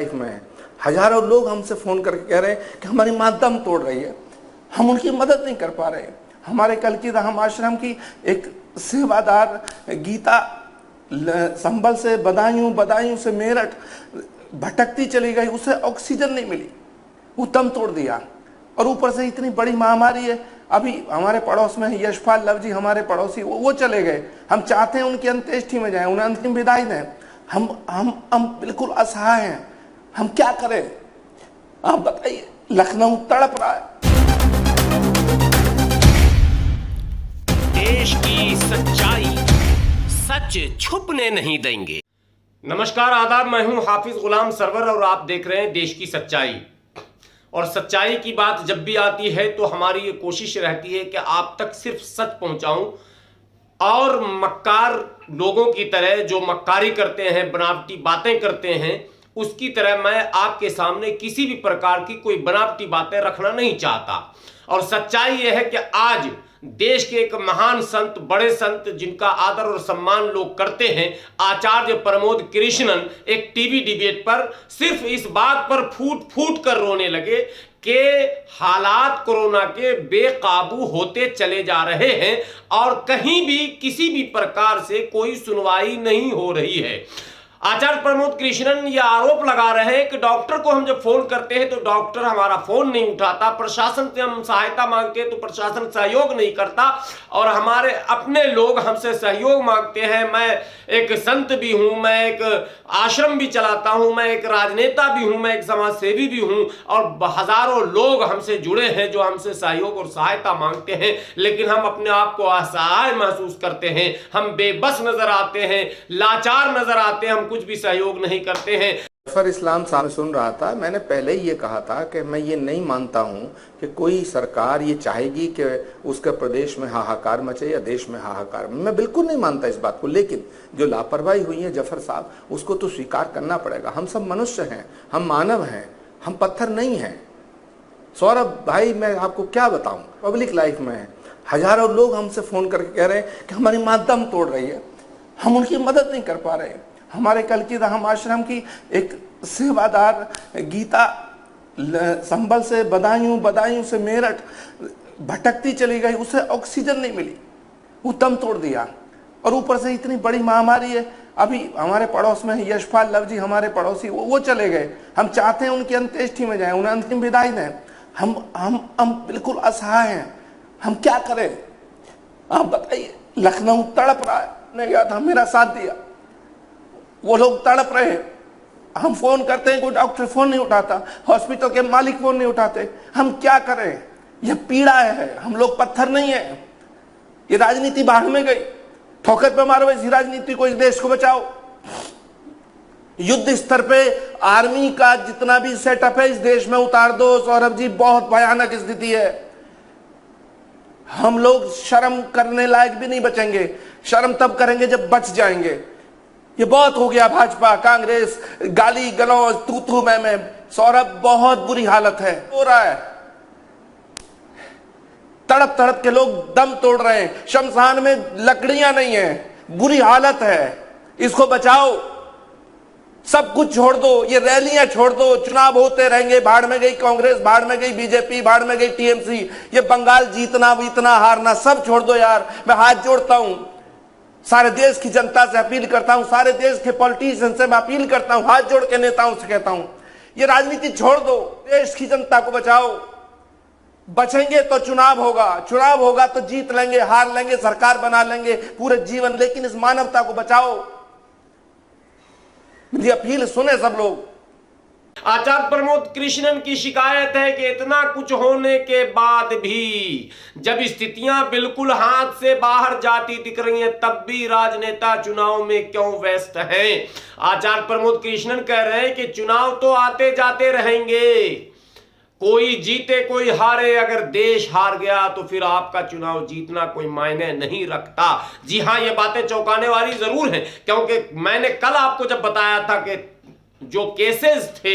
Life में है। हजारों लोग हमसे फोन करके कह रहे हैं कि हमारी माँ दम तोड़ रही है, हम उनकी मदद नहीं कर पा रहे। हमारे कल की राम आश्रम की एक सेवादार गीता संभल से बदायूं, बदायूं से मेरठ भटकती चली गई, उसे ऑक्सीजन नहीं मिली, वो दम तोड़ दिया। और ऊपर से इतनी बड़ी महामारी है। अभी हमारे पड़ोस में यशपाल लव जी, हमारे पड़ोसी, वो चले गए। हम चाहते हैं उनकी अंत्येष्टि में जाएं, उन्हें अंतिम विदाई दें। हम बिल्कुल असहाय हैं, हम क्या करें आप बताइए। लखनऊ तड़प रहा है। देश की सच्चाई सच छुपने नहीं देंगे। नमस्कार, आदाब, मैं हूं हाफिज गुलाम सरवर और आप देख रहे हैं देश की सच्चाई। और सच्चाई की बात जब भी आती है तो हमारी ये कोशिश रहती है कि आप तक सिर्फ सच पहुंचाऊं और मक्कार लोगों की तरह जो मक्कारी करते हैं, बनावटी बातें करते हैं, उसकी तरह मैं आपके सामने किसी भी प्रकार की कोई बनावटी बातें रखना नहीं चाहता। और सच्चाई यह है कि आज देश के एक महान संत, बड़े संत जिनका आदर और सम्मान लोग करते हैं, आचार्य प्रमोद कृष्णन, एक टीवी डिबेट पर सिर्फ इस बात पर फूट फूट कर रोने लगे कि हालात कोरोना के बेकाबू होते चले जा रहे हैं और कहीं भी किसी भी प्रकार से कोई सुनवाई नहीं हो रही है। आचार्य प्रमोद कृष्णन यह आरोप लगा रहे हैं कि डॉक्टर को हम जब फोन करते हैं तो डॉक्टर हमारा फोन नहीं उठाता, प्रशासन से हम सहायता मांगते हैं तो प्रशासन सहयोग नहीं करता और हमारे अपने लोग हमसे सहयोग मांगते हैं। मैं एक संत भी हूं, मैं एक आश्रम भी चलाता हूं, मैं एक राजनेता भी हूं, मैं एक समाज सेवी भी हूं और हजारों लोग हमसे जुड़े हैं जो हमसे सहयोग और सहायता मांगते हैं, लेकिन हम अपने आप को असहाय महसूस करते हैं, हम बेबस नजर आते हैं, लाचार नजर आते हैं, हम कुछ भी सहयोग नहीं करते हैं। जफर इस्लाम साहब सुन रहा था, मैंने पहले ही ये कहा था कि मैं ये नहीं मानता हूं कि कोई सरकार ये चाहेगी कि उसके प्रदेश में हाहाकार मचे या देश में हाहाकार। मैं बिल्कुल नहीं मानता इस बात को, लेकिन जो लापरवाही हुई है जफर साहब, उसको तो स्वीकार करना पड़ेगा। हम सब मनुष्य हैं, हम मानव हैं, हम पत्थर नहीं हैं। सौरभ भाई, मैं आपको क्या बताऊं, पब्लिक लाइफ में हजारों लोग हमसे फोन करके कह रहे हैं कि हमारी माँ दम तोड़ रही है, हम उनकी मदद नहीं कर पा रहे। हमारे कल की राम आश्रम की एक सेवादार गीता संभल से बदायूं, बदायूं से मेरठ भटकती चली गई, उसे ऑक्सीजन नहीं मिली, वो दम तोड़ दिया। और ऊपर से इतनी बड़ी महामारी है। अभी हमारे पड़ोस में यशपाल लव जी, हमारे पड़ोसी, वो चले गए। हम चाहते हैं उनकी अंत्येष्टि में जाएं, उन्हें अंतिम विदाई दें। हम बिल्कुल असहाय हैं, हम क्या करें आप बताइए। लखनऊ तड़प रहा है, मैं गया था, मेरा साथ दिया, वो लोग तड़प रहे हैं। हम फोन करते हैं, कोई डॉक्टर फोन नहीं उठाता, हॉस्पिटल के मालिक फोन नहीं उठाते। हम क्या करें, यह पीड़ा है। हम लोग पत्थर नहीं है। ये राजनीति बाहर में गई, ठोकर पे मारो इसी राजनीति को, इस देश को बचाओ। युद्ध स्तर पे आर्मी का जितना भी सेटअप है इस देश में उतार दो। सौरभ जी, बहुत भयानक स्थिति है। हम लोग शर्म करने लायक भी नहीं बचेंगे। शर्म तब करेंगे जब बच जाएंगे। ये बहुत हो गया, भाजपा कांग्रेस गाली गलौज तू तू मैं। सौरभ, बहुत बुरी हालत है, हो रहा है। तड़प तड़प के लोग दम तोड़ रहे हैं, शमशान में लकड़ियां नहीं है, बुरी हालत है। इसको बचाओ, सब कुछ छोड़ दो, ये रैलियां छोड़ दो, चुनाव होते रहेंगे। भाड़ में गई कांग्रेस, भाड़ में गई बीजेपी, भाड़ में गई टीएमसी। ये बंगाल जीतना बीतना हारना सब छोड़ दो यार। मैं हाथ जोड़ता हूं, सारे देश की जनता से अपील करता हूं, सारे देश के पॉलिटिशियन से मैं अपील करता हूं, हाथ जोड़ के नेताओं से कहता हूं, ये राजनीति छोड़ दो, देश की जनता को बचाओ। बचेंगे तो चुनाव होगा, चुनाव होगा तो जीत लेंगे, हार लेंगे, सरकार बना लेंगे पूरे जीवन, लेकिन इस मानवता को बचाओ। मेरी अपील सुने सब लोग। आचार्य प्रमोद कृष्णन की शिकायत है कि इतना कुछ होने के बाद भी जब स्थितियां बिल्कुल हाथ से बाहर जाती दिख रही हैं, तब भी राजनेता चुनाव में क्यों व्यस्त हैं। आचार्य प्रमोद कृष्णन कह रहे हैं कि चुनाव तो आते जाते रहेंगे, कोई जीते कोई हारे, अगर देश हार गया तो फिर आपका चुनाव जीतना कोई मायने नहीं रखता। जी हां, ये बातें चौंकाने वाली जरूर हैं, क्योंकि मैंने कल आपको जब बताया था कि जो केसेस थे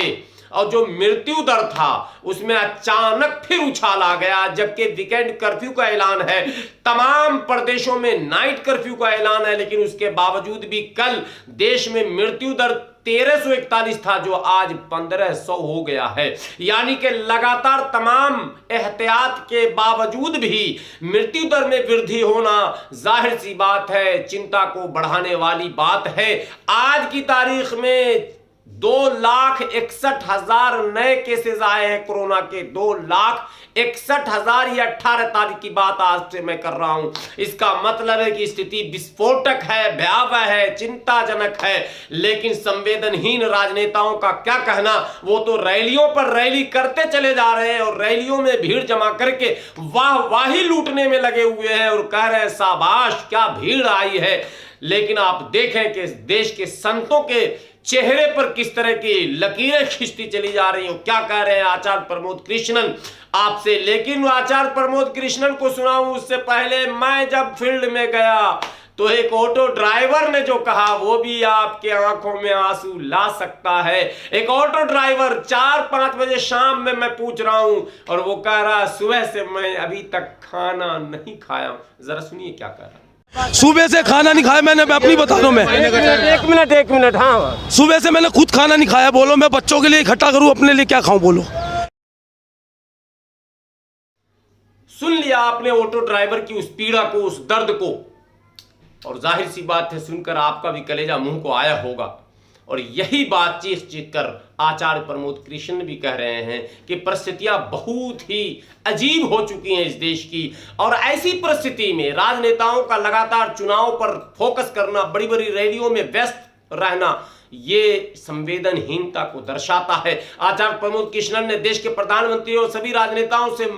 और जो मृत्यु दर था उसमें अचानक फिर उछाल आ गया, जबकि वीकेंड कर्फ्यू का ऐलान है, तमाम प्रदेशों में नाइट कर्फ्यू का ऐलान है, लेकिन उसके बावजूद भी कल देश में मृत्यु दर 1341 था जो आज 1500 हो गया है। यानी कि लगातार तमाम एहतियात के बावजूद भी मृत्यु दर में वृद्धि होना जाहिर सी बात है, चिंता को बढ़ाने वाली बात है। आज की तारीख में 2,61,000 नए केसेस आए हैं कोरोना के। 2,61,000, ये 18 तारीख की बात आज से मैं कर रहा हूं। इसका मतलब है कि स्थिति विस्फोटक है, भयावह है, चिंताजनक है। लेकिन संवेदनहीन राजनेताओं का क्या कहना, वो तो रैलियों पर रैली करते चले जा रहे हैं और रैलियों में भीड़ जमा करके वाही लूटने में लगे हुए हैं और कह रहे हैं शाबाश क्या भीड़ आई है। लेकिन आप देखें कि देश के संतों के चेहरे पर किस तरह की लकीरें खींचती चली जा रही हो। क्या कह रहे हैं आचार्य प्रमोद कृष्णन आपसे। लेकिन आचार्य प्रमोद कृष्णन को सुनाऊं उससे पहले, मैं जब फील्ड में गया तो एक ऑटो ड्राइवर ने जो कहा वो भी आपके आंखों में आंसू ला सकता है। एक ऑटो ड्राइवर 4-5 बजे शाम में मैं पूछ रहा हूं और वो कह रहा सुबह से मैं अभी तक खाना नहीं खाया। जरा सुनिए क्या कह रहा है। सुबह से खाना नहीं खाया मैंने, मैं अपनी बता रहा हूँ। मैं एक मिनट हाँ, सुबह से मैंने खुद खाना नहीं खाया। बोलो मैं बच्चों के लिए इकट्ठा करूँ, अपने लिए क्या खाऊं बोलो। सुन लिया आपने ऑटो ड्राइवर की उस पीड़ा को, उस दर्द को, और जाहिर सी बात है सुनकर आपका भी कलेजा मुंह को आया होगा। और यही बात चीख कर आचार्य प्रमोद कृष्ण भी कह रहे हैं कि परिस्थितियां बहुत ही अजीब हो चुकी हैं इस देश की। और ऐसी परिस्थिति में राजनेताओं का लगातार चुनाव पर फोकस करना, बड़ी बड़ी रैलियों में व्यस्त रहना, ये संवेदनहीनता को दर्शाता है। आचार्य प्रमोद कृष्णन ने देश के प्रधानमंत्री और सभी राजनेताओं से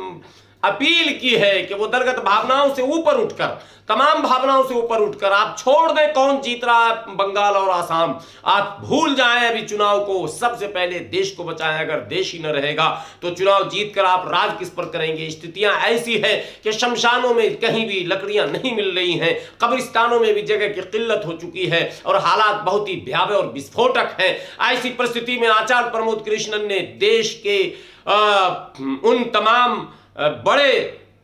अपील की है कि वो दलगत भावनाओं से ऊपर उठकर, तमाम भावनाओं से ऊपर उठकर आप छोड़ दें कौन जीत रहा है बंगाल और आसाम, आप भूल जाएं अभी चुनाव को। सबसे पहले देश को बचाएं। अगर देश ही न रहेगा तो चुनाव जीतकर आप राज किस पर करेंगे। स्थितियां ऐसी है कि शमशानों में कहीं भी लकड़ियां नहीं मिल रही हैं, कब्रिस्तानों में भी जगह की किल्लत हो चुकी है और हालात बहुत ही भयावह और विस्फोटक हैं। ऐसी परिस्थिति में आचार्य प्रमोद कृष्णन ने देश के उन तमाम बड़े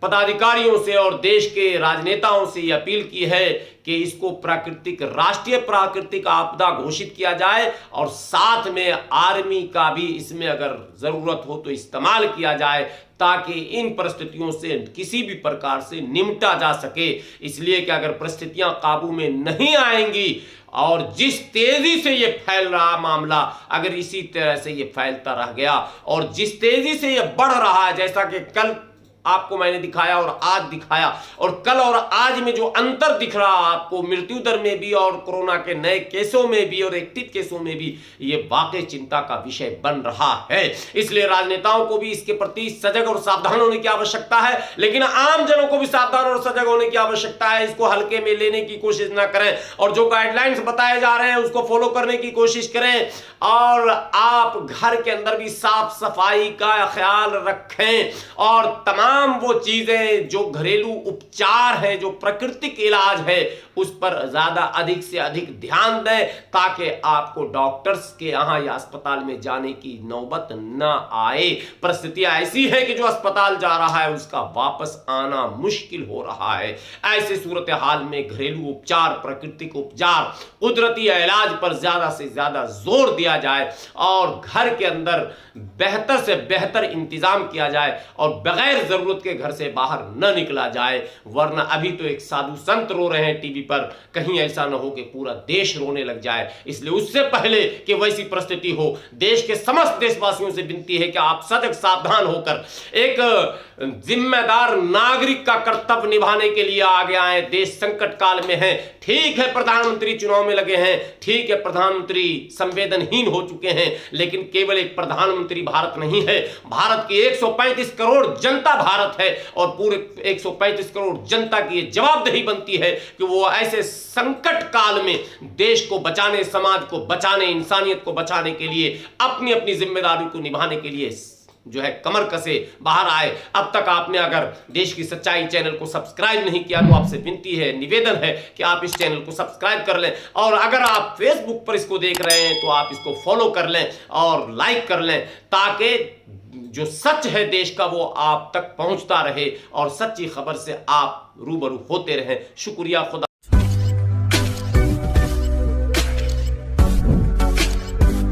पदाधिकारियों से और देश के राजनेताओं से यह अपील की है कि इसको राष्ट्रीय प्राकृतिक आपदा घोषित किया जाए और साथ में आर्मी का भी इसमें अगर जरूरत हो तो इस्तेमाल किया जाए, ताकि इन परिस्थितियों से किसी भी प्रकार से निपटा जा सके। इसलिए कि अगर परिस्थितियां काबू में नहीं आएंगी और जिस तेजी से ये फैल रहा मामला, अगर इसी तरह से ये फैलता रह गया और जिस तेजी से ये बढ़ रहा है, जैसा कि कल आपको मैंने दिखाया और आज दिखाया, और कल और आज में जो अंतर दिख रहा आपको मृत्यु दर में भी और कोरोना के नए केसों में भी और एक्टिव केसों में भी, ये वाकई चिंता का विषय बन रहा है। इसलिए राजनेताओं को भी इसके प्रति सजग और सावधान होने की आवश्यकता है, लेकिन आम जनों को भी सावधान और सजग होने की आवश्यकता है। इसको हल्के में लेने की कोशिश ना करें और जो गाइडलाइंस बताए जा रहे हैं उसको फॉलो करने की कोशिश करें। और आप घर के अंदर भी साफ सफाई का ख्याल रखें और तमाम वो चीजें जो घरेलू उपचार है, जो प्राकृतिक इलाज है, उस पर ज्यादा अधिक से अधिक ध्यान दें, ताकि आपको डॉक्टर्स के यहां या अस्पताल में जाने की नौबत न आए। परिस्थितियां ऐसी है कि जो अस्पताल जा रहा है उसका वापस आना मुश्किल हो रहा है। ऐसे सूरत हाल में घरेलू उपचार, प्राकृतिक उपचार, कुदरती इलाज पर ज्यादा से ज्यादा जोर दिया जाए और घर के अंदर बेहतर से बेहतर इंतजाम किया जाए और बगैर जरूरत के घर से बाहर न निकला जाए। वरना अभी तो एक साधु संत रो रहे हैं टीवी पर, कहीं ऐसा न हो कि पूरा देश रोने लग जाए। इसलिए उससे पहले कि वैसी परिस्थिति हो, देश के समस्त देशवासियों से विनती है कि आप सजग सावधान होकर एक जिम्मेदार नागरिक का कर्तव्य निभाने के लिए आगे आए। देश संकट काल में है। ठीक है प्रधानमंत्री चुनाव में लगे हैं, ठीक है प्रधानमंत्री संवेदनहीन हो चुके हैं, लेकिन केवल एक प्रधानमंत्री भारत नहीं है। भारत की 135 करोड़ जनता भारत है और पूरे 135 करोड़ जनता की जवाबदेही बनती है कि वो ऐसे संकट काल में देश को बचाने, समाज को बचाने, इंसानियत को बचाने के लिए अपनी अपनी जिम्मेदारी को निभाने के लिए जो है कमर कसे बाहर आए। अब तक आपने अगर देश की सच्चाई चैनल को सब्सक्राइब नहीं किया तो आपसे विनती है, निवेदन है कि आप इस चैनल को सब्सक्राइब कर लें और अगर आप फेसबुक पर इसको देख रहे हैं तो आप इसको फॉलो कर लें और लाइक कर लें, ताकि जो सच है देश का वो आप तक पहुंचता रहे और सच्ची खबर से आप रूबरू होते रहें। शुक्रिया। खुदा